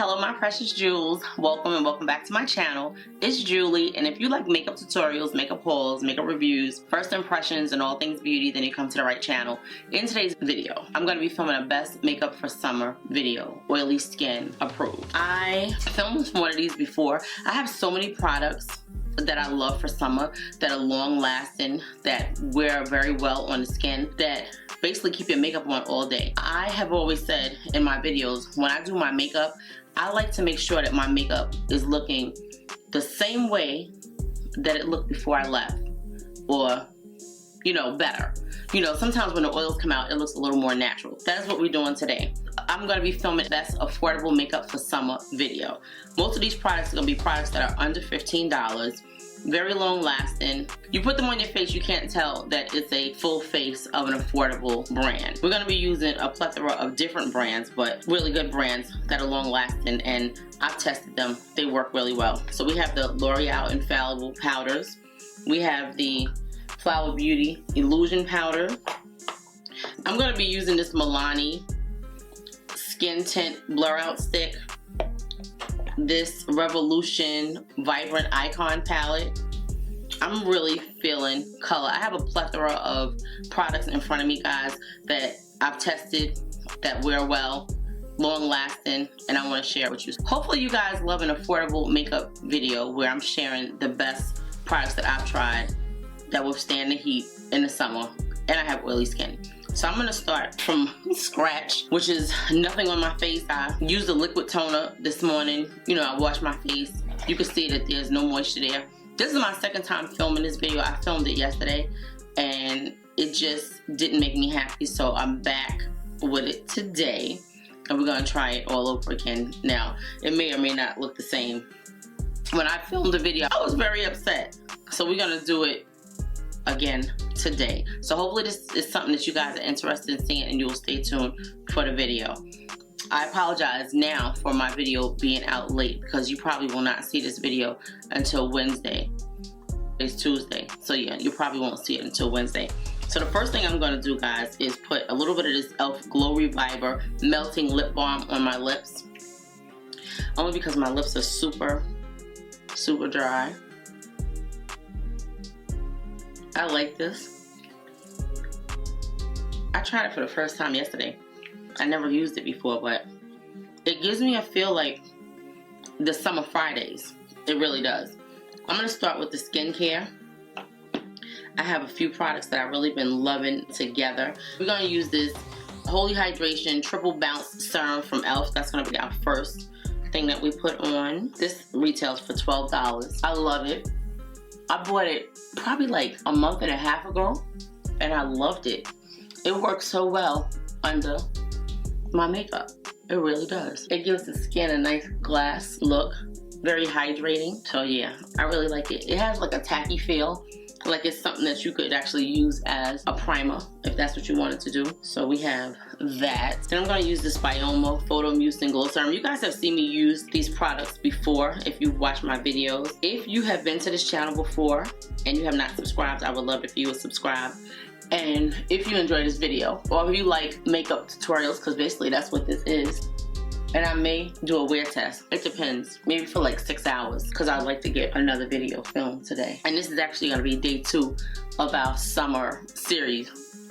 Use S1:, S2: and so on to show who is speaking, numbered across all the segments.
S1: Hello my precious jewels, welcome and welcome back to my channel. It's Julie, and if you like makeup tutorials, makeup hauls, makeup reviews, first impressions, and all things beauty, then you come to the right channel. In today's video, I'm going to be filming a best makeup for summer video, oily skin approved. I filmed one of these before. I have so many products that I love for summer, that are long lasting, that wear very well on the skin, that basically keep your makeup on all day. I have always said in my videos, when I do my makeup, I like to make sure that my makeup is looking the same way that it looked before I left, or you know, better. You know, sometimes when the oils come out, it looks a little more natural. That is what we're doing today. I'm going to be filming best affordable makeup for summer video. Most of these products are going to be products that are under $15. Very long lasting. You put them on your face, you can't tell that it's a full face of an affordable brand. We're going to be using a plethora of different brands, but really good brands that are long lasting, and I've tested them. They work really well. So we have the L'Oreal Infallible powders. We have the Flower Beauty Illusion powder. I'm going to be using this Milani Skin Tint Blur Out Stick. This Revolution Vibrant Icon palette. I'm really feeling color. I have a plethora of products in front of me, guys, that I've tested that wear well, long lasting, and I want to share with you. Hopefully you guys love an affordable makeup video where I'm sharing the best products that I've tried that withstand the heat in the summer, and I have oily skin. So I'm going to start from scratch, which is nothing on my face. I used a liquid toner this morning. You know, I washed my face. You can see that there's no moisture there. This is my second time filming this video. I filmed it yesterday and it just didn't make me happy. So I'm back with it today and we're going to try it all over again. Now, it may or may not look the same. When I filmed the video, I was very upset. So we're going to do it again today. So hopefully this is something that you guys are interested in seeing and you'll stay tuned for the video. I apologize now for my video being out late because you probably will not see this video until Wednesday. It's Tuesday, so yeah, you probably won't see it until Wednesday. So the first thing I'm going to do, guys, is put a little bit of this e.l.f. Glow Reviver Melting Lip Balm on my lips. Only because my lips are super dry. I like this. I tried it for the first time yesterday. I never used it before, but it gives me a feel like the Summer Fridays. It really does. I'm going to start with the skincare. I have a few products that I've really been loving together. We're going to use this Holy Hydration Triple Bounce Serum from e.l.f. That's going to be our first thing that we put on. This retails for $12. I love it. I bought it probably like a month and a half ago and I loved it. It works so well under my makeup. It really does. It gives the skin a nice glass look. Very hydrating. So yeah, I really like it. It has like a tacky feel. Like it's something that you could actually use as a primer if that's what you wanted to do. So we have that. Then I'm going to use this Bioma Photo Mousse and Glow Serum. You guys have seen me use these products before if you've watched my videos. If you have been to this channel before and you have not subscribed, I would love if you would subscribe. And if you enjoy this video, or if you like makeup tutorials, because basically that's what this is. And I may do a wear test. It depends. Maybe for like 6 hours. Because I'd like to get another video filmed today. And this is actually going to be day 2 of our summer series.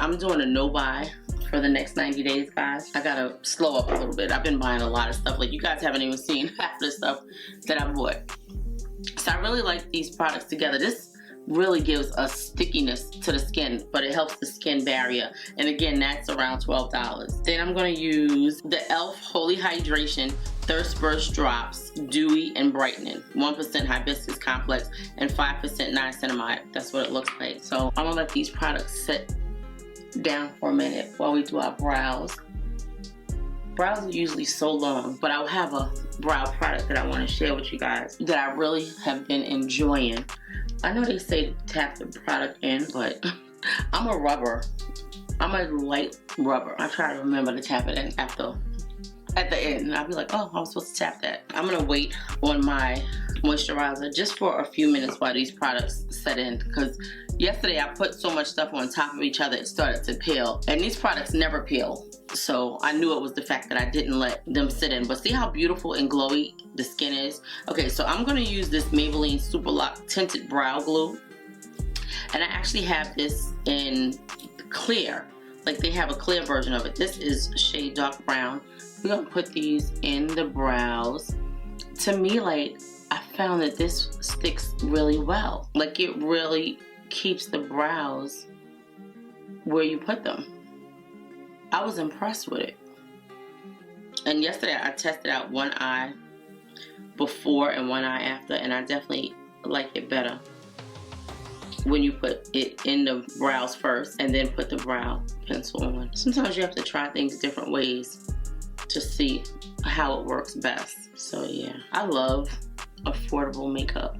S1: I'm doing a no-buy for the next 90 days, guys. I got to slow up a little bit. I've been buying a lot of stuff. Like, you guys haven't even seen half the stuff that I bought. So I really like these products together. This really gives a stickiness to the skin, but it helps the skin barrier, and again that's around $12. Then I'm going to use the e.l.f. Holy Hydration Thirst Burst Drops Dewy and Brightening, 1% Hibiscus Complex and 5% Niacinamide. That's what it looks like. So I'm gonna let these products sit down for a minute while we do our brows. Brows are usually so long, but I'll have a brow product that I want to share with you guys that I really have been enjoying. I know they say tap the product in, but I'm a rubber. I'm a light rubber. I try to remember to tap it in at the end. And I'll be like, oh, I'm supposed to tap that. I'm going to wait on my moisturizer just for a few minutes while these products set in. Because yesterday I put so much stuff on top of each other, it started to peel. And these products never peel. So I knew it was the fact that I didn't let them sit in. But see how beautiful and glowy the skin is? Okay, so I'm gonna use this Maybelline Super Lock Tinted Brow Glue. And I actually have this in clear. Like they have a clear version of it. This is shade dark brown. We're gonna put these in the brows. To me, like, I found that this sticks really well. Like it really keeps the brows where you put them. I was impressed with it. And yesterday I tested out one eye before and one eye after, and I definitely like it better when you put it in the brows first and then put the brow pencil on. Sometimes you have to try things different ways to see how it works best. So yeah, I love affordable makeup.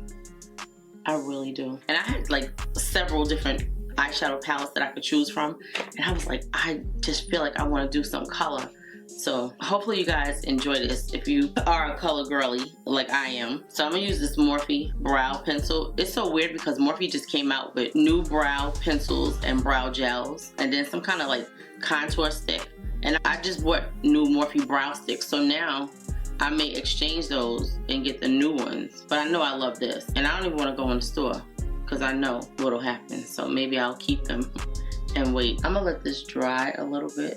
S1: I really do. And I had like several different eyeshadow palettes that I could choose from, and I was like, I just feel like I want to do some color. So hopefully you guys enjoy this if you are a color girly like I am. So I'm gonna use this Morphe brow pencil. It's so weird because Morphe just came out with new brow pencils and brow gels, and then some kind of like contour stick. And I just bought new Morphe brow sticks, so now I may exchange those and get the new ones. But I know I love this, and I don't even want to go in the store because I know what'll happen. So maybe I'll keep them and wait. I'm gonna let this dry a little bit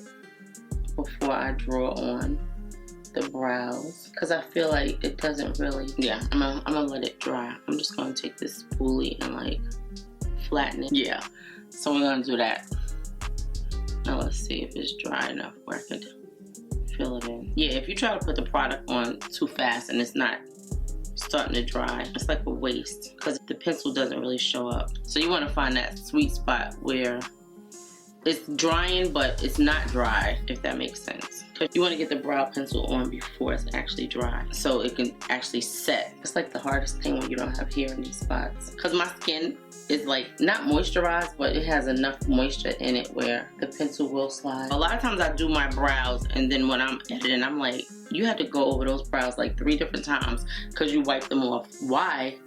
S1: before I draw on the brows, because I feel like it doesn't really, yeah, I'm gonna let it dry. I'm just gonna take this spoolie and like flatten it. Yeah, so we're gonna do that. Now let's see if it's dry enough where I could fill it in. Yeah, if you try to put the product on too fast and it's not starting to dry, it's like a waste because the pencil doesn't really show up. So you want to find that sweet spot where it's drying but it's not dry, if that makes sense. Because you want to get the brow pencil on before it's actually dry so it can actually set. It's like the hardest thing when you don't have hair in these spots, because my skin is like not moisturized, but it has enough moisture in it where the pencil will slide. A lot of times I do my brows and then when I'm editing, I'm like, you had to go over those brows like 3 different times because you wipe them off. Why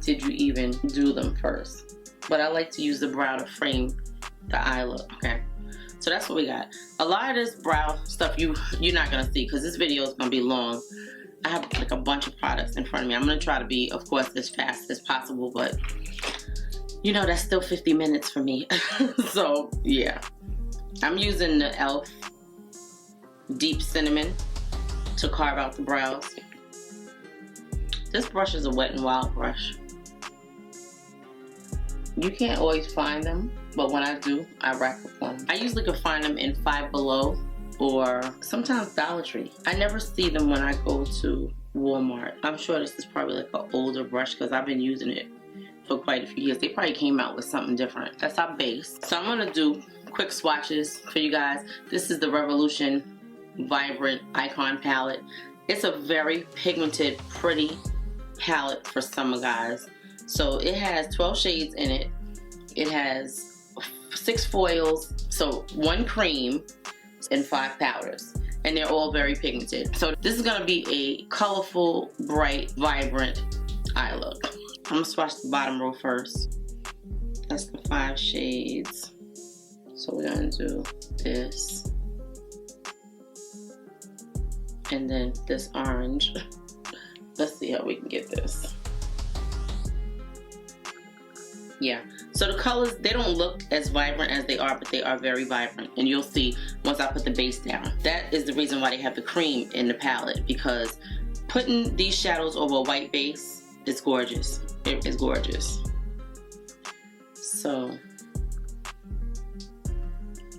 S1: did you even do them first? But I like to use the brow to frame the eye look. Okay, so that's what we got. A lot of this brow stuff you're not gonna see because this video is gonna be long. I have like a bunch of products in front of me. I'm gonna try to be, of course, as fast as possible, but you know that's still 50 minutes for me. So yeah, I'm using the e.l.f. Deep Cinnamon to carve out the brows. This brush is a Wet n Wild brush. You can't always find them, but when I do, I rack up on them. I usually can find them in Five Below or sometimes Dollar Tree. I never see them when I go to Walmart. I'm sure this is probably like an older brush because I've been using it for quite a few years. They probably came out with something different. That's our base. So I'm gonna do quick swatches for you guys. This is the Revolution Vibrant Icon palette. It's a very pigmented, pretty palette for summer, guys. So it has 12 shades in it. It has 6 foils, so 1 cream and 5 powders, and they're all very pigmented. So this is gonna be a colorful, bright, vibrant eye look. I'm gonna swatch the bottom row first. That's the 5 shades. So we're gonna do this, and then this orange. Let's see how we can get this. Yeah, so the colors, they don't look as vibrant as they are, but they are very vibrant, and you'll see once I put the base down. That is the reason why they have the cream in the palette, because putting these shadows over a white base is gorgeous. It is gorgeous. So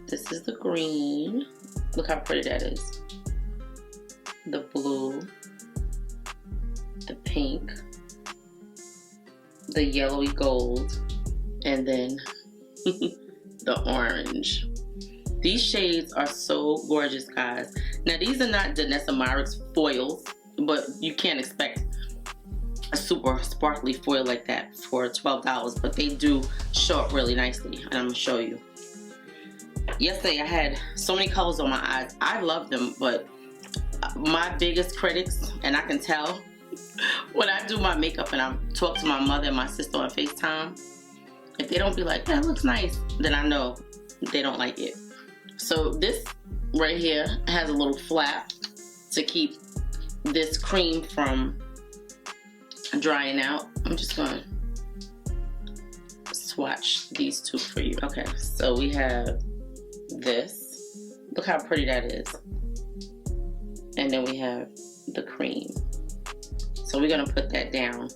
S1: this is the green. Look how pretty that is. The blue, the pink, the yellowy gold, and then the orange. These shades are so gorgeous, guys. Now these are not Danessa Myricks foils, but you can't expect a super sparkly foil like that for $12, but they do show up really nicely, and I'm gonna show you. Yesterday I had so many colors on my eyes. I love them, but my biggest critics, and I can tell when I do my makeup and I talk to my mother and my sister on FaceTime, if they don't be like, that looks nice, then I know they don't like it. So this right here has a little flap to keep this cream from drying out. I'm just gonna swatch these two for you. Okay, so we have this. Look how pretty that is. And then we have the cream. So we're gonna put that down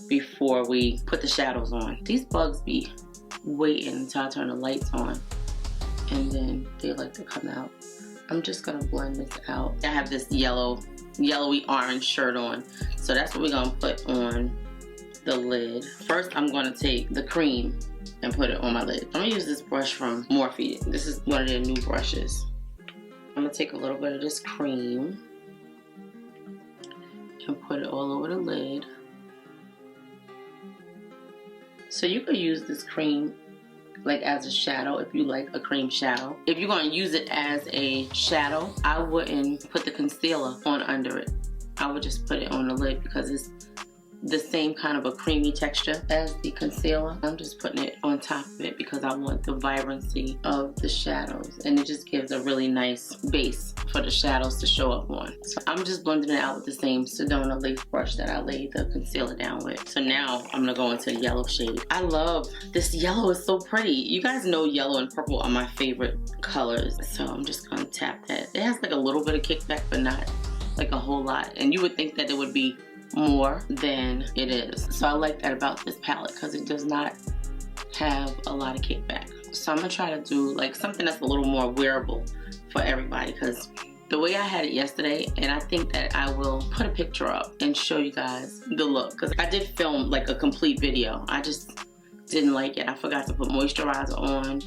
S1: before we put the shadows on. These bugs be waiting until I turn the lights on, and then they like to come out. I'm just gonna blend this out. I have this yellowy orange shirt on, so that's what we're gonna put on the lid. First, I'm gonna take the cream and put it on my lid. I'm gonna use this brush from Morphe. This is one of their new brushes. I'm gonna take a little bit of this cream and put it all over the lid. So you could use this cream like as a shadow if you like a cream shadow. If you're gonna use it as a shadow, I wouldn't put the concealer on under it. I would just put it on the lid because it's the same kind of a creamy texture as the concealer. I'm just putting it on top of it because I want the vibrancy of the shadows, and it just gives a really nice base for the shadows to show up on. So I'm just blending it out with the same Sedona lace brush that I laid the concealer down with. So now I'm gonna go into the yellow shade. I love this yellow, is so pretty. You guys know yellow and purple are my favorite colors, so I'm just gonna tap that. It has like a little bit of kickback, but not like a whole lot, and you would think that it would be more than it is. So I like that about this palette because it does not have a lot of kickback. So I'm gonna try to do like something that's a little more wearable for everybody, because the way I had it yesterday, and I think that I will put a picture up and show you guys the look, because I did film like a complete video. I just didn't like it. I forgot to put moisturizer on.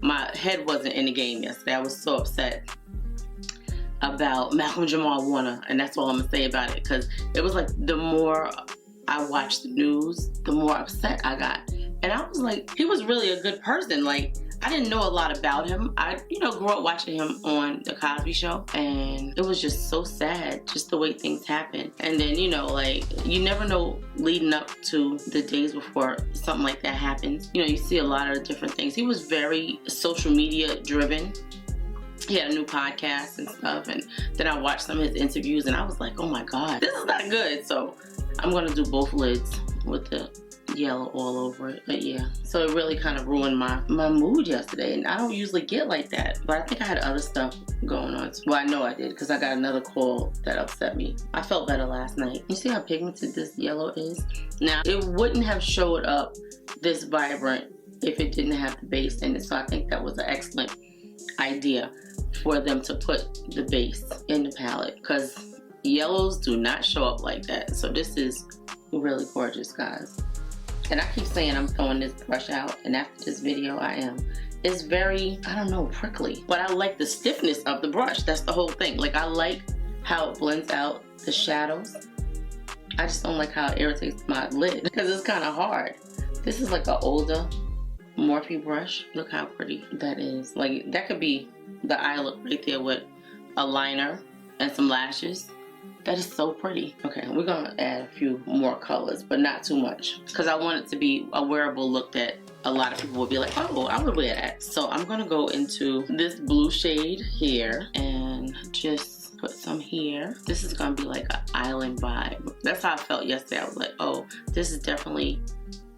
S1: My head wasn't in the game yesterday. I was so upset about Malcolm Jamal Warner, and that's all I'm gonna say about it, because it was like the more I watched the news, the more upset I got. And I was like, he was really a good person. Like, I didn't know a lot about him. I, grew up watching him on The Cosby Show, and it was just so sad, just the way things happen. And then, like, you never know leading up to the days before something like that happens. You see a lot of different things. He was very social media driven. He had a new podcast and stuff, and then I watched some of his interviews, and I was like, oh my God, this is not good. So I'm gonna do both lids with the yellow all over it. But yeah, so it really kind of ruined my mood yesterday, and I don't usually get like that, but I think I had other stuff going on. Well, I know I did, because I got another call that upset me. I felt better last night. You see how pigmented this yellow is? Now, it wouldn't have showed up this vibrant if it didn't have the base in it, so I think that was an excellent idea for them to put the base in the palette, because yellows do not show up like that. So this is really gorgeous, guys. And I keep saying I'm throwing this brush out, and after this video I am. It's very, I don't know, prickly, but I like the stiffness of the brush. That's the whole thing. Like, I like how it blends out the shadows. I just don't like how it irritates my lid because it's kind of hard. This is like an older Morphe brush. Look how pretty that is. Like, that could be the eye look right there with a liner and some lashes. That is so pretty. Okay, we're gonna add a few more colors, but not too much, because I want it to be a wearable look that a lot of people will be like, oh, I would wear that. So I'm gonna go into this blue shade here and just put some here. This is gonna be like an island vibe. That's how I felt yesterday. I was like, oh, this is definitely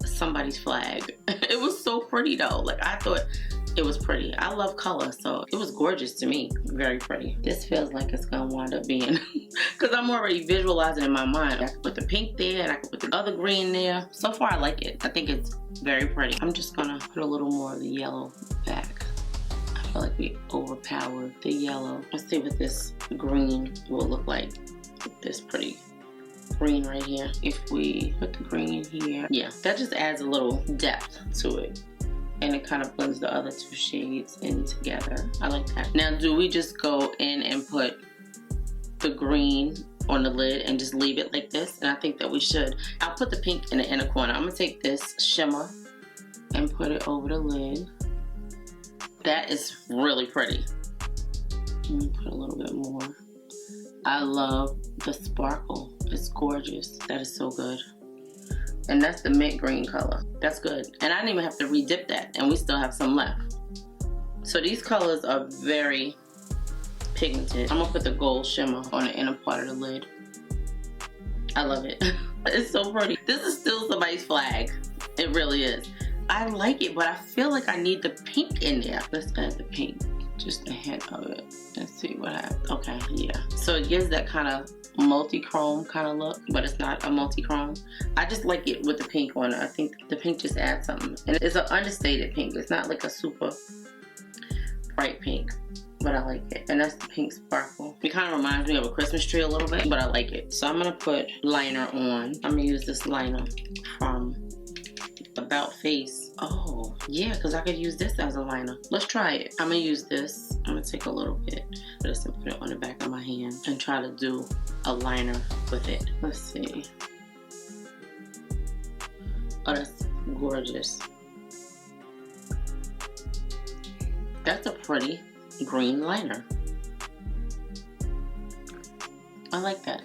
S1: somebody's flag. It was so pretty though. Like, I thought it was pretty. I love color, so it was gorgeous to me. Very pretty. This feels like it's gonna wind up being, because I'm already visualizing in my mind. I could put the pink there, and I could put the other green there. So far, I like it. I think it's very pretty. I'm just gonna put a little more of the yellow back. I feel like we overpowered the yellow. Let's see what this green will look like with this pretty green right here. If we put the green here, yeah, that just adds a little depth to it, and it kind of blends the other two shades in together. I like that. Now, do we just go in and put the green on the lid and just leave it like this? And I think that we should. I'll put the pink in the inner corner. I'm gonna take this shimmer and put it over the lid. That is really pretty. Let me put a little bit more. I love the sparkle. It's gorgeous. That is so good. And that's the mint green color. That's good. And I didn't even have to re-dip that, and we still have some left. So these colors are very pigmented. I'm gonna put the gold shimmer on the inner part of the lid. I love it. It's so pretty. This is still somebody's flag. It really is. I like it, but I feel like I need the pink in there. Let's add the pink. Just a hint of it. Let's see what happens. Okay, yeah. So it gives that kind of multi-chrome kind of look, but it's not a multi-chrome. I just like it with the pink on it. I think the pink just adds something. And it's an understated pink. It's not like a super bright pink, but I like it. And that's the pink sparkle. It kind of reminds me of a Christmas tree a little bit, but I like it. So I'm gonna put liner on. I'm gonna use this liner from About Face. Oh, yeah, because I could use this as a liner. Let's try it. I'm gonna use this. I'm gonna take a little bit of this and put it on the back of my hand and try to do a liner with it. Let's see. Oh, that's gorgeous. That's a pretty green liner. I like that.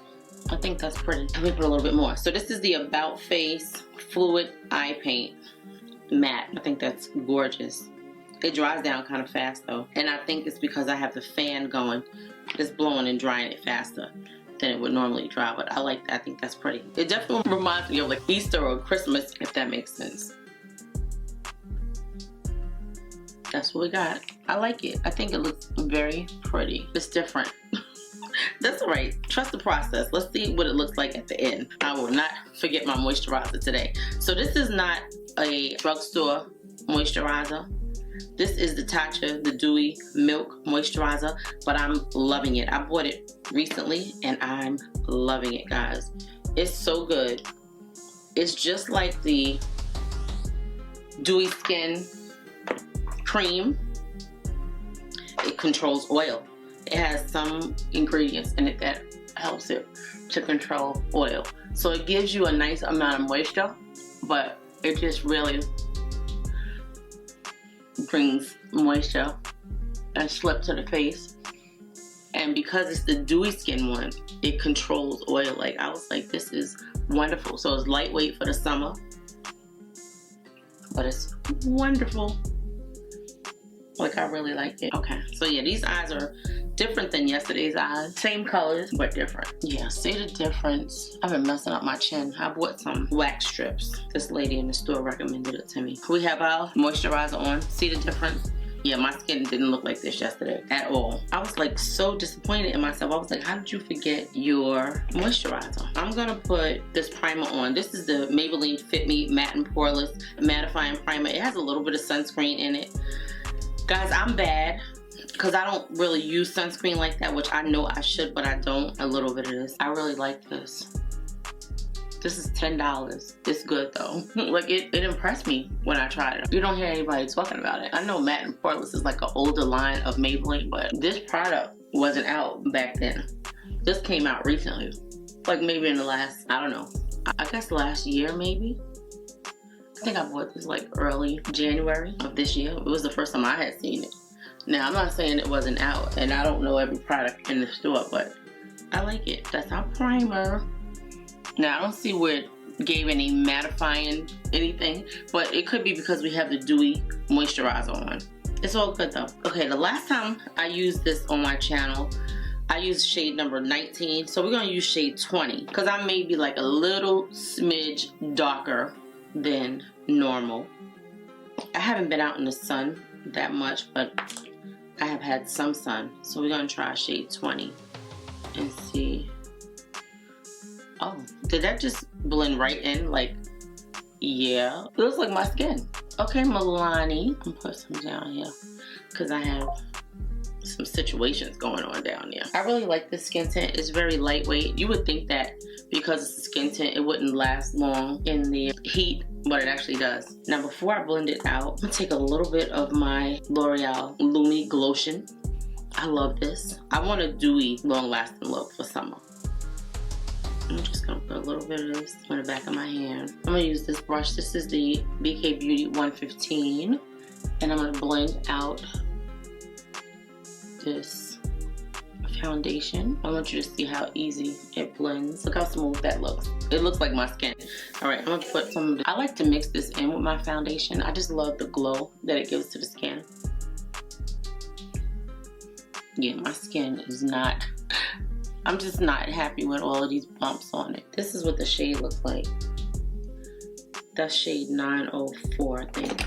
S1: I think that's pretty. Let me put a little bit more. So this is the About Face Fluid Eye Paint Matte. I think that's gorgeous. It dries down kind of fast though. And I think it's because I have the fan going. It's blowing and drying it faster than it would normally dry. But I like that. I think that's pretty. It definitely reminds me of like Easter or Christmas, if that makes sense. That's what we got. I like it. I think it looks very pretty. It's different. That's all right. Trust the process. Let's see what it looks like at the end. I will not forget my moisturizer today. So this is not a drugstore moisturizer. This is the Tatcha, the Dewy Milk Moisturizer, but I'm loving it. I bought it recently and I'm loving it, guys. It's so good. It's just like the Dewy Skin Cream. It controls oil. It has some ingredients in it that helps it to control oil. So it gives you a nice amount of moisture, but it just really brings moisture and slip to the face. And because it's the Dewy Skin one, it controls oil. Like, I was like, this is wonderful. So it's lightweight for the summer, but it's wonderful. Like, I really like it. Okay, so yeah, these eyes are different than yesterday's eyes. Same colors, but different. Yeah, see the difference. I've been messing up my chin. I bought some wax strips. This lady in the store recommended it to me. We have our moisturizer on. See the difference? Yeah, my skin didn't look like this yesterday at all. I was like so disappointed in myself. I was like, how did you forget your moisturizer? I'm gonna put this primer on. This is the Maybelline Fit Me Matte and Poreless Mattifying Primer. It has a little bit of sunscreen in it. Guys, I'm bad because I don't really use sunscreen like that, which I know I should, but I don't. A little bit of this. I really like this. This is $10. It's good though. Like, it impressed me when I tried it. You don't hear anybody talking about it. I know Matte and Poreless is like an older line of Maybelline, but this product wasn't out back then. This came out recently. Like maybe in the last, I don't know, I guess last year maybe. I think I bought this like early January of this year. It was the first time I had seen it. Now, I'm not saying it wasn't out, and I don't know every product in the store, but I like it. That's our primer. Now, I don't see where it gave any mattifying anything, but it could be because we have the Dewy moisturizer on. It's all good though. Okay, the last time I used this on my channel, I used shade number 19, so we're gonna use shade 20, because I may be like a little smidge darker than normal. I haven't been out in the sun that much, but I have had some sun. So we're gonna try shade 20 and see. Oh, did that just blend right in? Like, yeah, it looks like my skin. Okay, Milani. I'm gonna put some down here because I have some situations going on down there. I really like this skin tint. It's very lightweight. You would think that because it's a skin tint, it wouldn't last long in the heat, but it actually does. Now, before I blend it out, I'm gonna take a little bit of my L'Oreal Lumi Glotion. I love this. I want a dewy, long-lasting look for summer. I'm just gonna put a little bit of this on the back of my hand. I'm gonna use this brush. This is the BK Beauty 115, and I'm gonna blend out this foundation. I want you to see how easy it blends. Look how smooth that looks. It looks like my skin. All right, I'm gonna put some of this. I like to mix this in with my foundation. I just love the glow that it gives to the skin. Yeah, my skin is not, I'm just not happy with all of these bumps on it. This is what the shade looks like. That's shade 904, I think.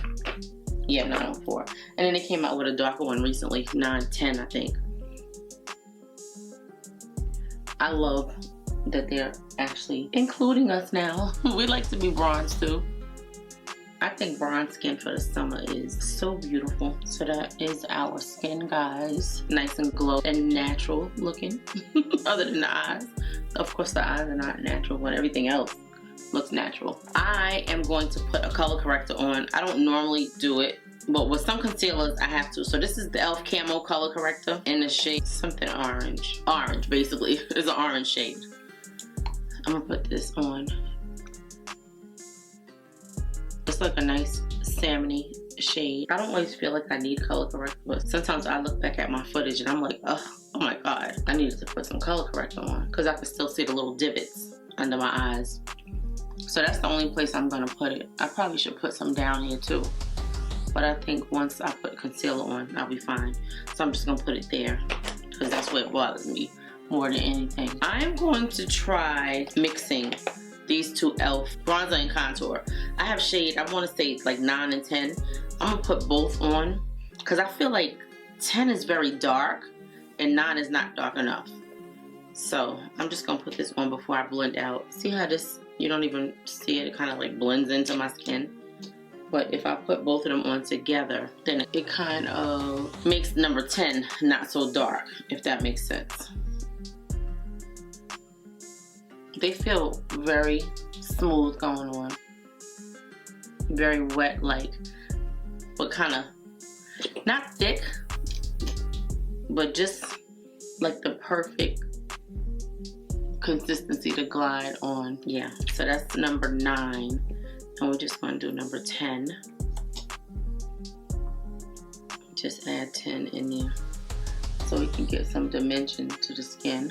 S1: Yeah, 904. And then they came out with a darker one recently, 910, I think. I love that they're actually including us now. We like to be bronze too. I think bronze skin for the summer is so beautiful. So that is our skin, guys. Nice and glow and natural looking. Other than the eyes. Of course the eyes are not natural, but everything else looks natural. I am going to put a color corrector on. I don't normally do it, but with some concealers I have to. So this is the e.l.f. Camo color corrector in the shade something orange. Orange, basically. It's an orange shade. I'm gonna put this on. It's like a nice salmony shade. I don't always feel like I need color corrector, but sometimes I look back at my footage and I'm like, oh my god, I needed to put some color corrector on because I can still see the little divots under my eyes. So that's the only place I'm gonna put it. I probably should put some down here too, but I think once I put concealer on, I'll be fine. So I'm just gonna put it there because that's what bothers me more than anything. I'm going to try mixing these two e.l.f. bronzer and contour. I have shade, I want to say like 9 and 10. I'm gonna put both on because I feel like 10 is very dark and 9 is not dark enough. So I'm just gonna put this on before I blend out. See how this, you don't even see it, it kind of like blends into my skin. But if I put both of them on together, then it kind of makes number 10 not so dark, if that makes sense. They feel very smooth going on. Very wet, like, but kind of not thick, but just like the perfect consistency to glide on. Yeah, so that's number 9. And we're just going to do number 10. Just add 10 in there so we can get some dimension to the skin.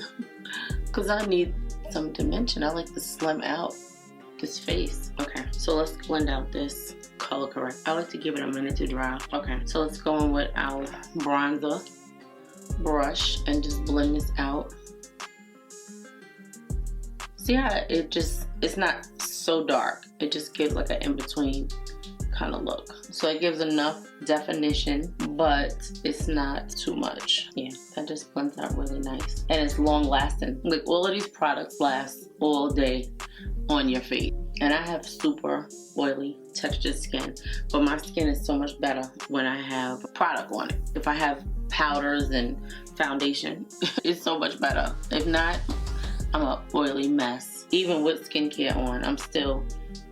S1: Because I need some dimension. I like to slim out this face. Okay, so let's blend out this color correct. I like to give it a minute to dry. Okay, so let's go in with our bronzer brush and just blend this out. See how it just, it's not so dark. It just gives like an in-between kind of look. So it gives enough definition, but it's not too much. Yeah, that just blends out really nice. And it's long lasting. Like all of these products last all day on your face. And I have super oily textured skin, but my skin is so much better when I have product on it. If I have powders and foundation, it's so much better. If not, I'm an oily mess. Even with skincare on, I'm still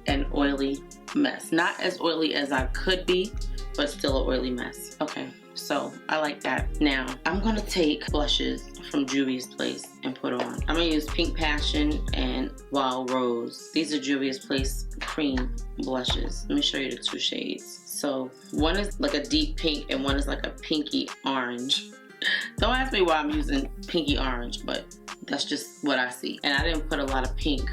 S1: an oily mess. Not as oily as I could be, but still an oily mess. Okay, so I like that. Now, I'm gonna take blushes from Juvias Place and put on. I'm gonna use Pink Passion and Wild Rose. These are Juvias Place cream blushes. Let me show you the two shades. So one is like a deep pink and one is like a pinky orange. Don't ask me why I'm using pinky orange, but that's just what I see. And I didn't put a lot of pink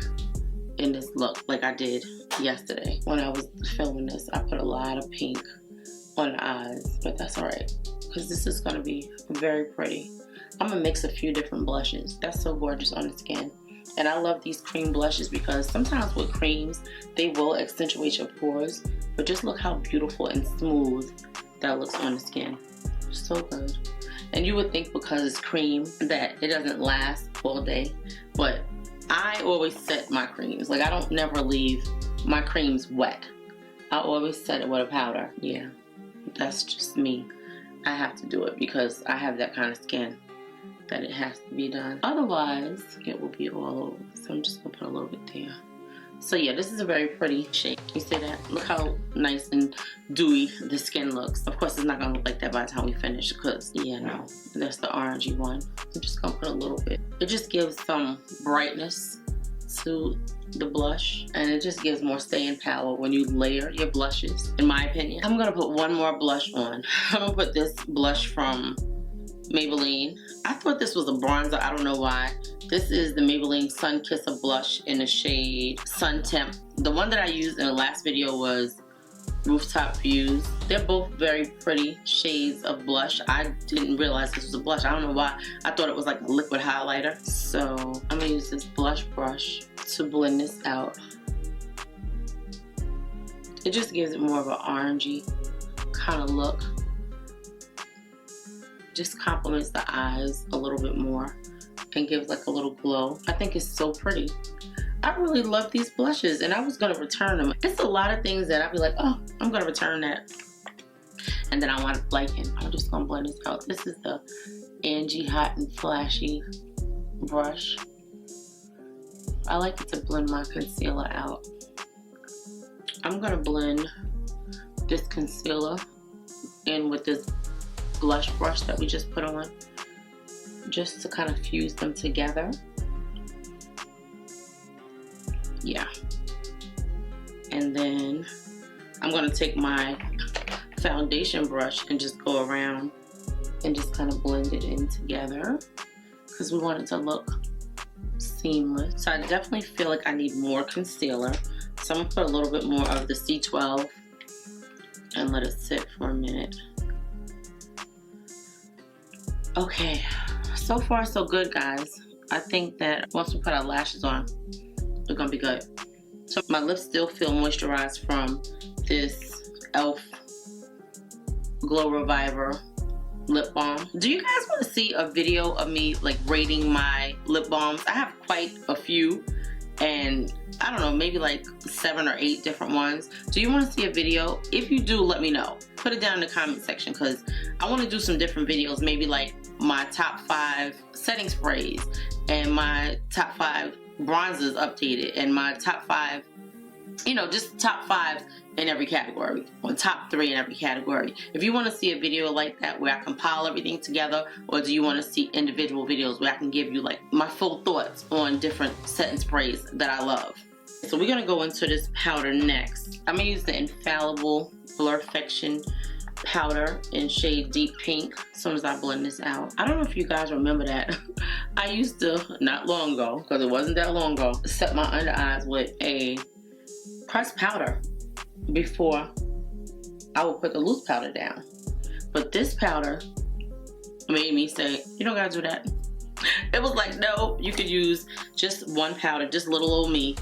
S1: in this look like I did yesterday when I was filming this. I put a lot of pink on the eyes, but that's alright because this is going to be very pretty. I'm going to mix a few different blushes. That's so gorgeous on the skin. And I love these cream blushes because sometimes with creams, they will accentuate your pores, but just look how beautiful and smooth that looks on the skin. So good. And you would think because it's cream that it doesn't last all day, but I always set my creams. Like I don't never leave my creams wet. I always set it with a powder. Yeah, that's just me. I have to do it because I have that kind of skin that it has to be done. Otherwise, it will be all over. So I'm just gonna put a little bit there. So yeah, this is a very pretty shade. You see that? Look how nice and dewy the skin looks. Of course, it's not gonna look like that by the time we finish because, yeah, no, that's the orangey one. I'm just gonna put a little bit. It just gives some brightness to the blush and it just gives more staying power when you layer your blushes, in my opinion. I'm gonna put one more blush on. I'm gonna put this blush from Maybelline. I thought this was a bronzer, I don't know why. This is the Maybelline Sun Kisser blush in the shade Sun Temp. The one that I used in the last video was Rooftop Views. They're both very pretty shades of blush. I didn't realize this was a blush. I don't know why. I thought it was like a liquid highlighter. So I'm gonna use this blush brush to blend this out. It just gives it more of an orangey kind of look. Just complements the eyes a little bit more and gives like a little glow. I think it's so pretty. I really love these blushes and I was gonna return them. It's a lot of things that I'd be like, oh, I'm gonna return that. And then I want to like it. I'm just gonna blend this out. This is the Angie Hot and Flashy brush. I like it to blend my concealer out. I'm gonna blend this concealer in with this blush brush that we just put on, just to kind of fuse them together. Yeah. And then I'm gonna take my foundation brush and just go around and just kind of blend it in together because we want it to look seamless. So I definitely feel like I need more concealer. So I'm gonna put a little bit more of the C12 and let it sit for a minute. Okay, so far so good, guys. I think that once we put our lashes on, we're gonna be good. So my lips still feel moisturized from this e.l.f. Glow Reviver lip balm. Do you guys want to see a video of me like rating my lip balms? I have quite a few, and I don't know, maybe like 7 or 8 different ones. Do you want to see a video? If you do, let me know. Put it down in the comment section because I want to do some different videos, maybe like my top 5 setting sprays and my top 5 bronzers updated and my top 5, you know, just top 5 in every category, or top 3 in every category. If you want to see a video like that where I compile everything together, or do you want to see individual videos where I can give you like my full thoughts on different setting sprays that I love? So we're gonna go into this powder next. I'm gonna use the Infallible Blurfection powder in shade Deep Pink as soon as I blend this out. I don't know if you guys remember that. I used to, not long ago, because it wasn't that long ago, set my under eyes with a pressed powder before I would put the loose powder down. But this powder made me say, you don't gotta do that. It was like, no, you could use just one powder, just little old me.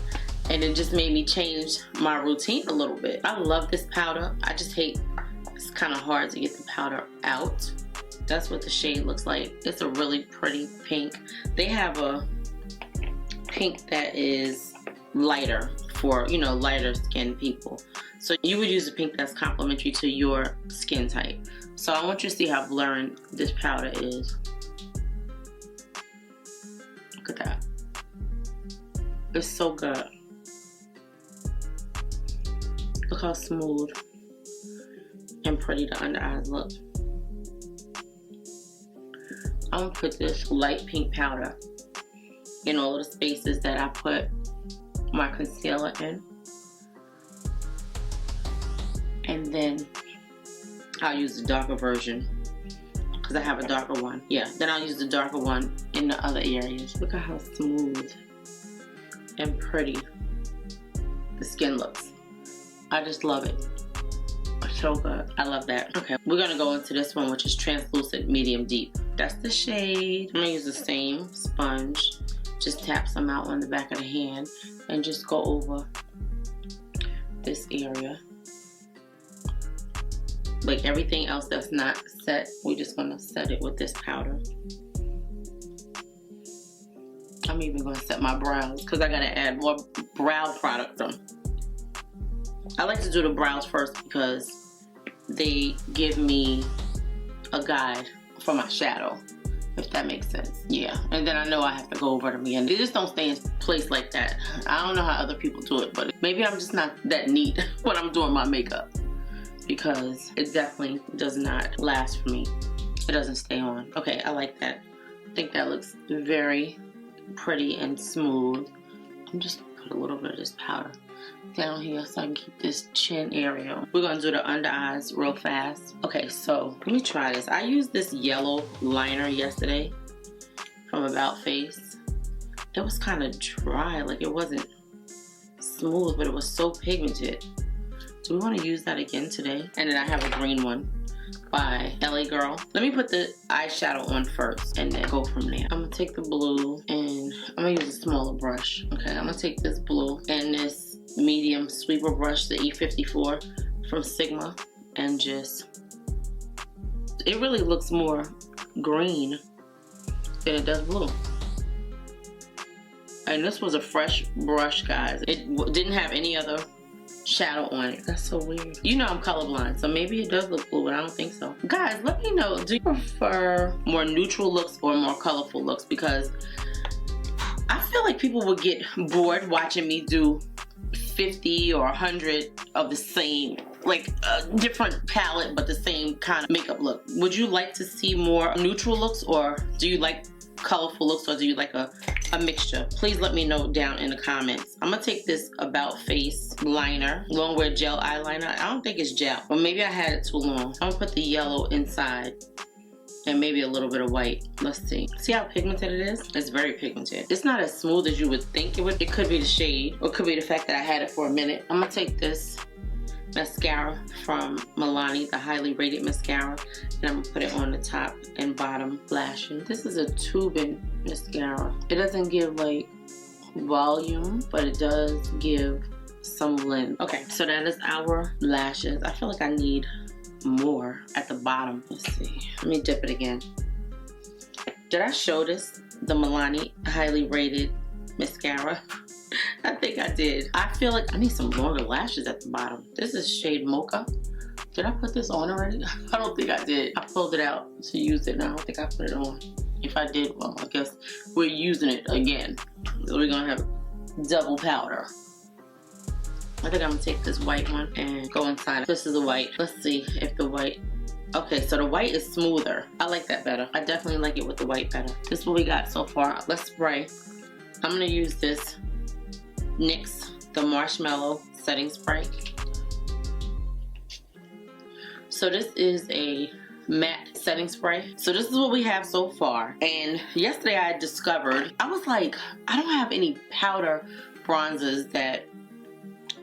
S1: And it just made me change my routine a little bit. I love this powder. I just hate, it's kind of hard to get the powder out. That's what the shade looks like. It's a really pretty pink. They have a pink that is lighter for, you know, lighter skinned people. So you would use a pink that's complementary to your skin type. So I want you to see how blurring this powder is. Look at that. It's so good. Look how smooth and pretty the under eyes look. I'm gonna put this light pink powder in all of the spaces that I put my concealer in. And then I'll use the darker version because I have a darker one. Yeah, then I'll use the darker one in the other areas. Look at how smooth and pretty the skin looks. I just love it. So good. I love that. Okay, we're gonna go into this one, which is Translucent Medium Deep. That's the shade. I'm gonna use the same sponge. Just tap some out on the back of the hand and just go over this area. Like everything else that's not set, we're just gonna set it with this powder. I'm even gonna set my brows because I gotta add more brow product on. I like to do the brows first because they give me a guide for my shadow, if that makes sense. Yeah, and then I know I have to go over them again. They just don't stay in place like that. I don't know how other people do it, but maybe I'm just not that neat when I'm doing my makeup because it definitely does not last for me. It doesn't stay on. Okay, I like that. I think that looks very pretty and smooth. I'm just gonna put a little bit of this powder down here so I can keep this chin area. We're gonna do the under eyes real fast. Okay, so let me try this. I used this yellow liner yesterday from About Face. It was kind of dry, like it wasn't smooth, but it was so pigmented. Do we want to use that again today? And then I have a green one by LA Girl. Let me put the eyeshadow on first and then go from there. I'm gonna take the blue and I'm gonna use a smaller brush. Okay, I'm gonna take this blue and this medium sweeper brush, the E54 from Sigma, and just, it really looks more green than it does blue. And this was a fresh brush, guys. It didn't have any other shadow on it. That's so weird. You know I'm colorblind, so maybe it does look blue, but I don't think so. Guys, let me know, do you prefer more neutral looks or more colorful looks? Because I feel like people would get bored watching me do 50 or 100 of the same, like a different palette but the same kind of makeup look. Would you like to see more neutral looks, or do you like colorful looks, or do you like a mixture? Please let me know down in the comments. I'm gonna take this About Face liner, long wear gel eyeliner. I don't think it's gel, but maybe I had it too long. I'm gonna put the yellow inside and maybe a little bit of white. Let's see. See how pigmented it is? It's very pigmented. It's not as smooth as you would think it would. It could be the shade, or it could be the fact that I had it for a minute. I'm gonna take this mascara from Milani, the highly rated mascara, and I'm gonna put it on the top and bottom lashes. This is a tubing mascara. It doesn't give like volume, but it does give some length. Okay, so that is our lashes. I feel like I need more at the bottom. Let's see. Let me dip it again. Did I show this? The Milani highly rated mascara? I think I did. I feel like I need some longer lashes at the bottom. This is shade Mocha. Did I put this on already? I don't think I did. I pulled it out to use it and I don't think I put it on. If I did, well, I guess we're using it again. So we're gonna have double powder. I think I'm gonna take this white one and go inside. This is a white. Let's see if the white, okay, so the white is smoother. I like that better. I definitely like it with the white better. This is what we got so far. Let's spray. I'm gonna use this NYX, the Marshmallow Setting Spray. So this is a matte setting spray. So this is what we have so far. And yesterday I discovered, I was like, I don't have any powder bronzers that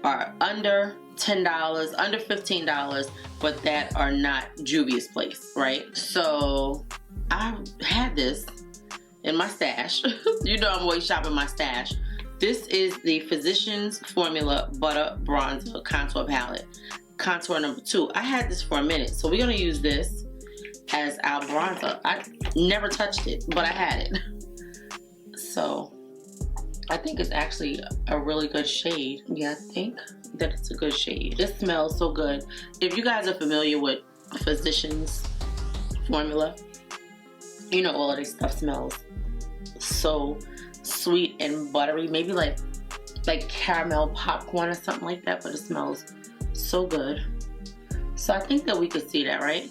S1: are under $10, under $15, but that are not Juvias Place, right? So I had this in my stash. You know I'm always shopping my stash. This is the Physicians Formula Butter Bronzer Contour Palette. Contour number 2. I had this for a minute, so we're gonna use this as our bronzer. I never touched it, but I had it. So I think it's actually a really good shade. Yeah, I think that it's a good shade. This smells so good. If you guys are familiar with Physicians Formula, you know all of this stuff smells so sweet and buttery, maybe like caramel popcorn or something like that, but it smells so good. So I think that we could see that, right?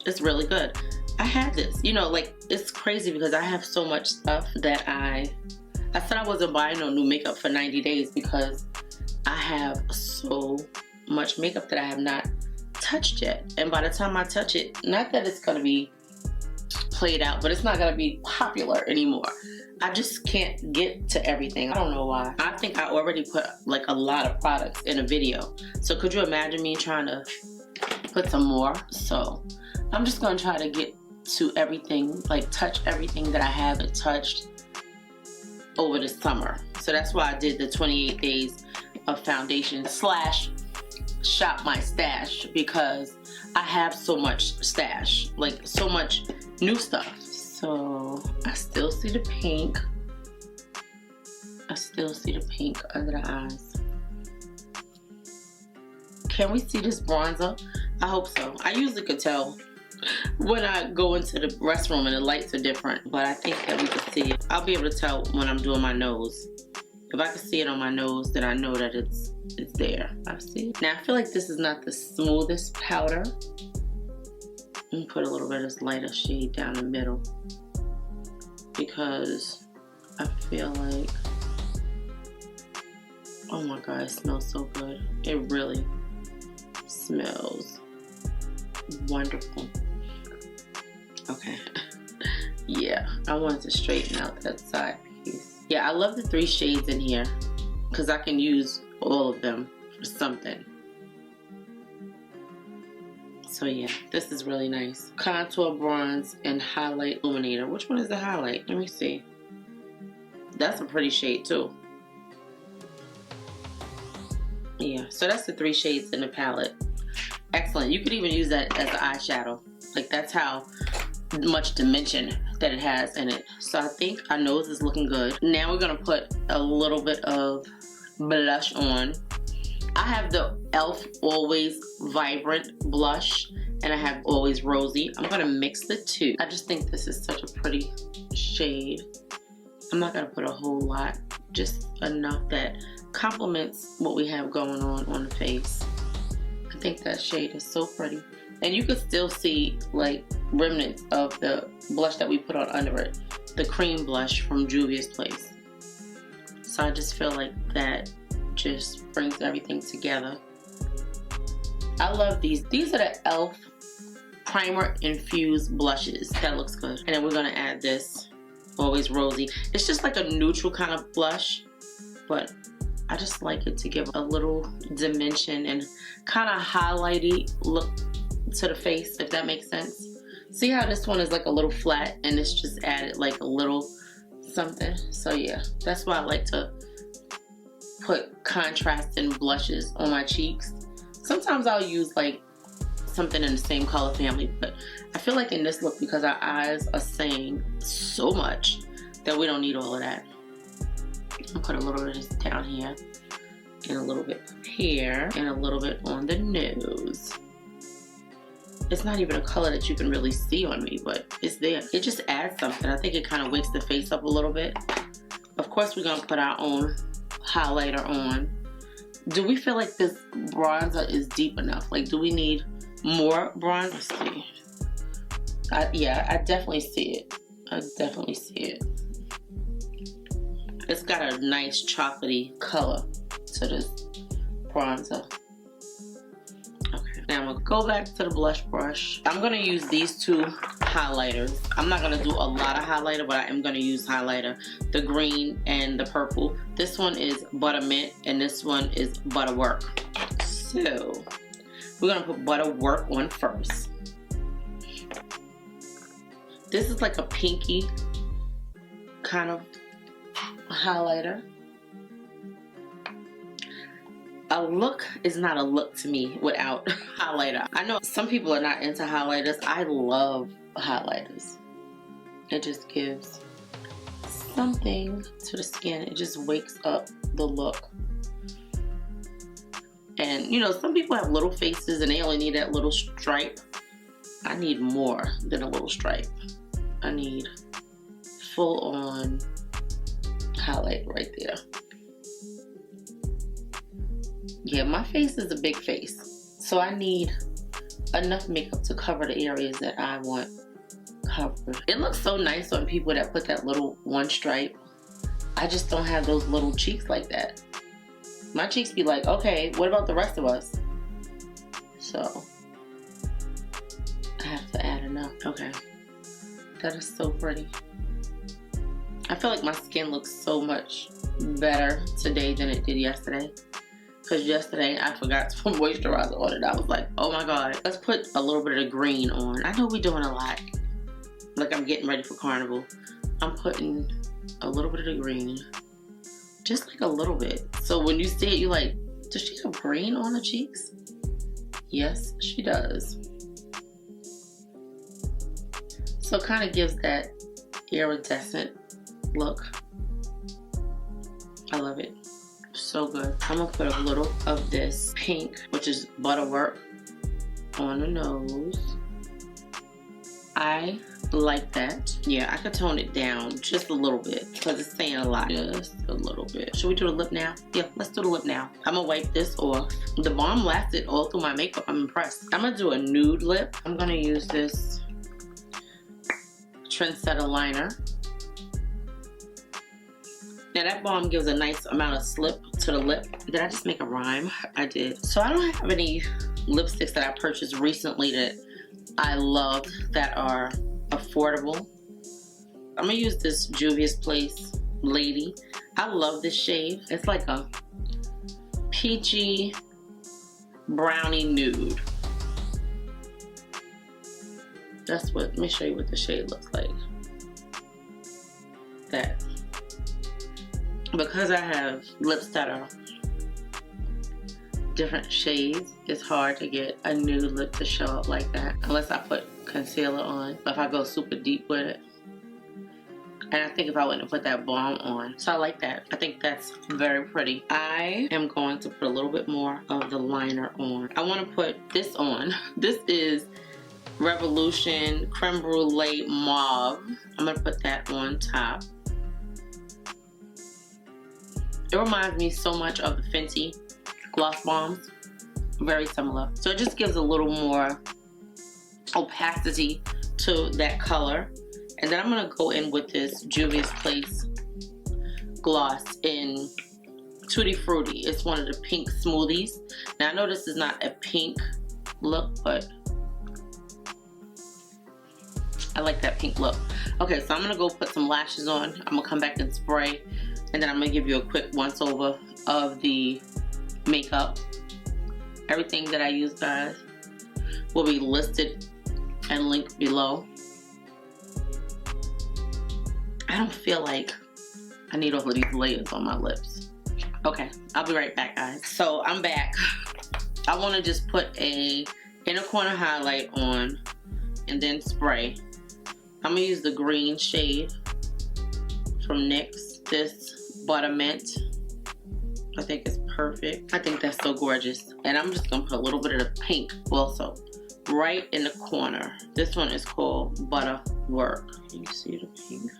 S1: It's really good. I had this, you know, like, it's crazy because I have so much stuff that I said I wasn't buying no new makeup for 90 days because I have so much makeup that I have not touched yet. And by the time I touch it, not that it's gonna be played out, but it's not gonna be popular anymore. I just can't get to everything. I don't know why. I think I already put like a lot of products in a video. So could you imagine me trying to put some more? So I'm just gonna try to get to everything, like touch everything that I haven't touched over the summer. So that's why I did the 28 days of foundation / shop my stash, because I have so much stash, like so much new stuff. So I still see the pink. I still see the pink under the eyes. Can we see this bronzer? I hope so. I usually could tell when I go into the restroom and the lights are different, but I think that we can see it. I'll be able to tell when I'm doing my nose. If I can see it on my nose, then I know that it's there. I see it. Now I feel like this is not the smoothest powder. Let me put a little bit of this lighter shade down the middle because I feel like, oh my god, it smells so good. It really smells wonderful. Okay. Yeah, I wanted to straighten out that side piece. Yeah, I love the 3 shades in here because I can use all of them for something. So yeah, this is really nice. Contour, bronze, and highlight illuminator. Which one is the highlight? Let me see. That's a pretty shade too. Yeah, so that's the 3 shades in the palette. Excellent. You could even use that as an eyeshadow. Like, that's how much dimension that it has in it. So I think our nose is looking good. Now we're gonna put a little bit of blush on. I have the e.l.f. Always Vibrant blush, and I have Always Rosy. I'm gonna mix the two. I just think this is such a pretty shade. I'm not gonna put a whole lot, just enough that complements what we have going on the face. I think that shade is so pretty. And you could still see like remnants of the blush that we put on under it. The cream blush from Juvias Place. So I just feel like that just brings everything together. I love these. These are the e.l.f. Primer Infused Blushes. That looks good. And then we're gonna add this Always Rosy. It's just like a neutral kind of blush, but I just like it to give a little dimension and kind of highlighty look to the face, if that makes sense. See how this one is like a little flat and it's just added like a little something. So yeah, that's why I like to put contrasting blushes on my cheeks. Sometimes I'll use like something in the same color family, but I feel like in this look, because our eyes are saying so much, that we don't need all of that. I'll put a little bit of this down here, and a little bit up here, and a little bit on the nose. It's not even a color that you can really see on me, but it's there. It just adds something. I think it kind of wakes the face up a little bit. Of course, we're gonna put our own highlighter on. Do we feel like this bronzer is deep enough? Like, do we need more bronze? Let's see. Yeah, I definitely see it. I definitely see it. It's got a nice chocolatey color to this bronzer. Okay, now I'm gonna go back to the blush brush. I'm gonna use these two highlighters. I'm not gonna do a lot of highlighter, but I am gonna use highlighter. The green and the purple. This one is Buttermint and this one is Butterwork. So we're gonna put Butterwork on first. This is like a pinky kind of highlighter. A look is not a look to me without highlighter. I know some people are not into highlighters. I love highlighters. It just gives something to the skin. It just wakes up the look. And you know, some people have little faces and they only need that little stripe. I need more than a little stripe. I need full on highlight right there. Yeah, my face is a big face, so I need enough makeup to cover the areas that I want covered. It looks so nice on people that put that little one stripe. I just don't have those little cheeks like that. My cheeks be like, okay, what about the rest of us? So I have to add enough. Okay, that is so pretty. I feel like my skin looks so much better today than it did yesterday. Because yesterday I forgot to put moisturizer on it. I was like, oh my god. Let's put a little bit of the green on. I know we're doing a lot. Like I'm getting ready for carnival. I'm putting a little bit of the green. Just like a little bit. So when you see it, you're like, does she have green on her cheeks? Yes, she does. So it kind of gives that iridescent look. I love it. So good. I'm gonna put a little of this pink, which is Butterwork, on the nose. I like that. Yeah, I could tone it down just a little bit because it's saying a lot. Just a little bit. Should we do the lip now? Yeah, let's do the lip now. I'm gonna wipe this off. The balm lasted all through my makeup. I'm impressed. I'm gonna do a nude lip. I'm gonna use this Trendsetter liner. Now that balm gives a nice amount of slip to the lip. Did I just make a rhyme? I did. So I don't have any lipsticks that I purchased recently that I love that are affordable. I'm gonna use this Juvias Place Lady. I love this shade. It's like a peachy brownie nude. That's what, let me show you what the shade looks like. That. Because I have lips that are different shades, it's hard to get a nude lip to show up like that unless I put concealer on, if I go super deep with it. And I think if I wouldn't put that balm on. So I like that. I think that's very pretty. I am going to put a little bit more of the liner on. I want to put this on. This is Revolution Creme Brulee Mauve. I'm going to put that on top. It reminds me so much of the Fenty gloss bombs. Very similar. So it just gives a little more opacity to that color. And then I'm going to go in with this Juvias Place gloss in Tutti Frutti. It's one of the pink smoothies. Now I know this is not a pink look, but I like that pink look. Okay, so I'm going to go put some lashes on. I'm going to come back and spray. And then I'm going to give you a quick once over of the makeup. Everything that I use, guys, will be listed and linked below. I don't feel like I need all of these layers on my lips. Okay, I'll be right back, guys. So I'm back. I want to just put a inner corner highlight on and then spray. I'm going to use the green shade from NYX. This Buttermint. I think it's perfect. I think that's so gorgeous. And I'm just going to put a little bit of the pink also right in the corner. This one is called Butterwork. Can you see the pink?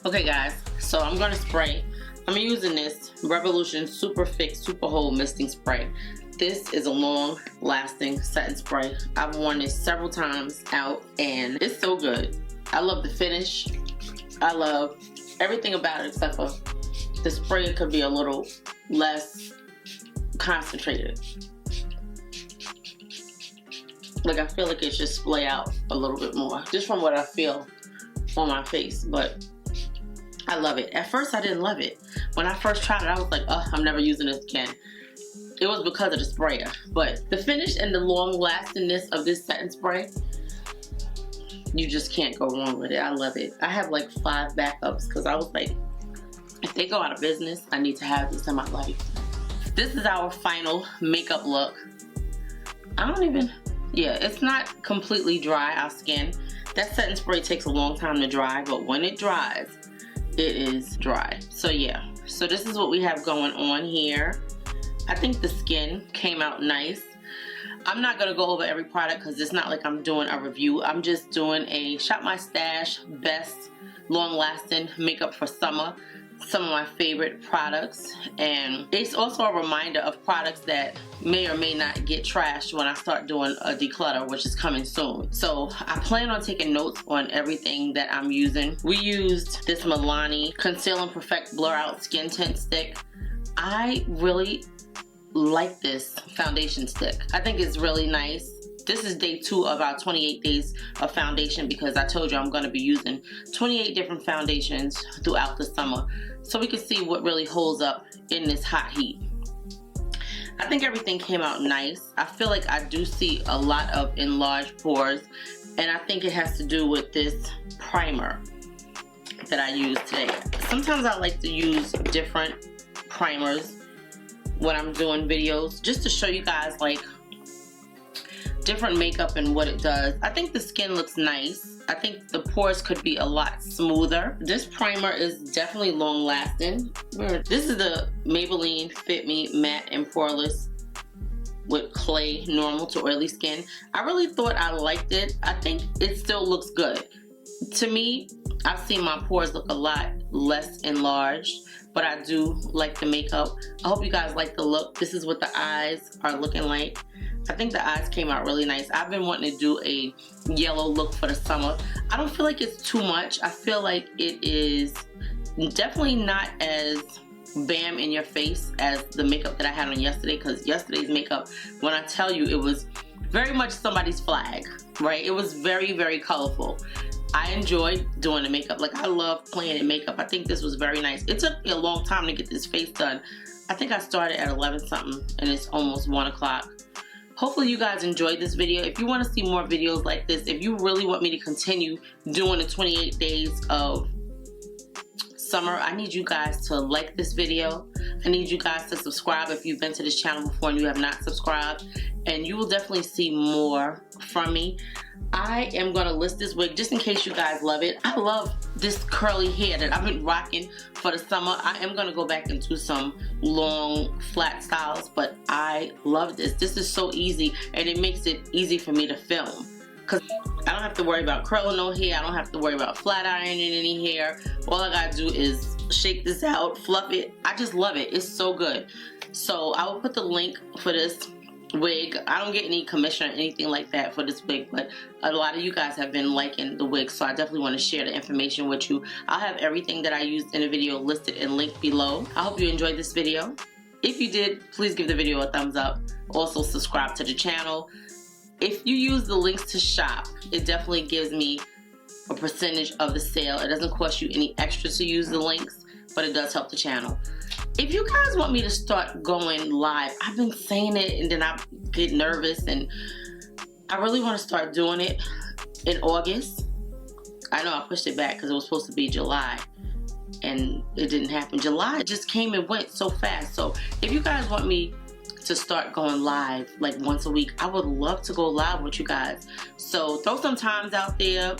S1: Okay, guys, so I'm going to spray. I'm using this Revolution Super Fix Super Hold Misting Spray. This is a long-lasting setting spray. I've worn this several times out, and it's so good. I love the finish. I love everything about it except for the spray could be a little less concentrated. Like, I feel like it should splay out a little bit more, just from what I feel on my face, but I love it. At first, I didn't love it. When I first tried it, I was like, oh, I'm never using this again. It was because of the sprayer. But the finish and the long-lastingness of this setting spray, you just can't go wrong with it. I love it. I have like 5 backups because I was like, if they go out of business, I need to have this in my life. This is our final makeup look. Yeah, it's not completely dry, our skin. That setting spray takes a long time to dry, but when it dries, it is dry. So yeah, so this is what we have going on here. I think the skin came out nice. I'm not gonna go over every product because it's not like I'm doing a review. I'm just doing a Shop My Stash best long-lasting makeup for summer. Some of my favorite products, and it's also a reminder of products that may or may not get trashed when I start doing a declutter, which is coming soon. So I plan on taking notes on everything that I'm using. We used this Milani Conceal and Perfect Blur Out Skin Tint Stick. I really like this foundation stick. I think it's really nice. This is day 2 of our 28 days of foundation because I told you I'm going to be using 28 different foundations throughout the summer so we can see what really holds up in this hot heat. I think everything came out nice. I feel like I do see a lot of enlarged pores, and I think it has to do with this primer that I use today. Sometimes I like to use different primers when I'm doing videos just to show you guys like different makeup and what it does. I think the skin looks nice. I think the pores could be a lot smoother. This primer is definitely long lasting. This is the Maybelline Fit Me Matte and Poreless with clay normal to oily skin. I really thought I liked it. I think it still looks good. To me, I've seen my pores look a lot less enlarged, but I do like the makeup. I hope you guys like the look. This is what the eyes are looking like. I think the eyes came out really nice. I've been wanting to do a yellow look for the summer. I don't feel like it's too much. I feel like it is definitely not as bam in your face as the makeup that I had on yesterday, because yesterday's makeup, when I tell you, it was very much somebody's flag, right? It was very, very colorful. I enjoyed doing the makeup. Like, I love playing in makeup. I think this was very nice. It took me a long time to get this face done. I think I started at 11 something and it's almost 1 o'clock. hopefully you guys enjoyed this video. If you want to see more videos like this, if you really want me to continue doing the 28 days of summer, I need you guys to like this video. I need you guys to subscribe if you've been to this channel before and you have not subscribed, and you will definitely see more from me. I am going to list this wig just in case you guys love it. I love this curly hair that I've been rocking for the summer. I am going to go back into some long flat styles, but I love this. This is so easy, and it makes it easy for me to film because I don't have to worry about curling no hair. I don't have to worry about flat ironing any hair. All I gotta do is shake this out, fluff it. I just love it. It's so good. So I will put the link for this wig. I don't get any commission or anything like that for this wig, but a lot of you guys have been liking the wig, so I definitely want to share the information with you. I'll have everything that I used in the video listed and linked below. I hope you enjoyed this video. If you did, please give the video a thumbs up. Also subscribe to the channel. If you use the links to shop, it definitely gives me a percentage of the sale. It doesn't cost you any extra to use the links, but it does help the channel. If you guys want me to start going live, I've been saying it and then I get nervous, and I really want to start doing it in August. I know I pushed it back because it was supposed to be July and it didn't happen. July just came and went so fast. So if you guys want me to start going live like once a week, I would love to go live with you guys. So throw some times out there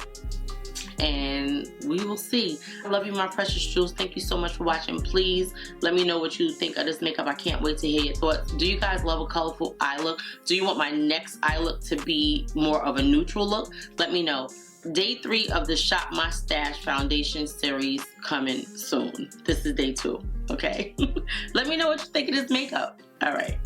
S1: and we will see. I love you, my precious jewels. Thank you so much for watching. Please let me know what you think of this makeup. I can't wait to hear your thoughts. Do you guys love a colorful eye look? Do you want my next eye look to be more of a neutral look? Let me know. Day 3 of the Shop My Stash foundation series coming soon. This is day 2, okay? Let me know what you think of this makeup. All right.